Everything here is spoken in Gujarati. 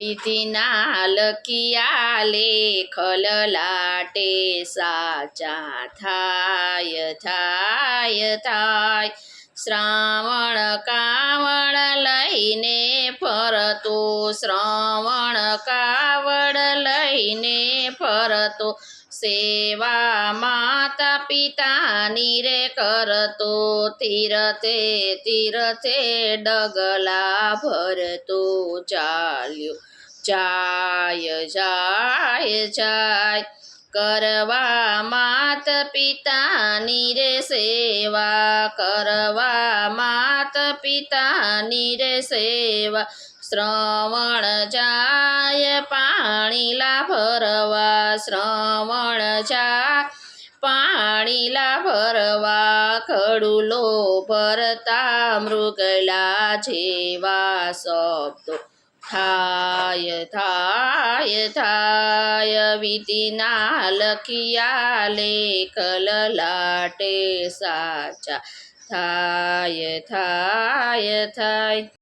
વિધિના લખિયા લેખ લલાટે સાચા થાય થાય થાય શ્રાવણ કાવડ લઈને ફરતો શ્રાવણ કાવડ લઈને ફરતો સેવા માતા પિતાની રે કરતો તીરથે તીરથે ડગલા ભરતો ચાલ્યો જાય જાય જાય કરવા માત પિતાની રે સેવા કરવા માત પિતાની રે સેવા શ્રવણ જાય પાણીલા ભરવા શ્રવણ જાય પાણીલા ભરવા ખડુલો ભરતા મૃગલા જેવા શબ્દો થાય થાય થાય વિધિના લખિયા લેખ લલાટે સાચા થાય થાય થાય।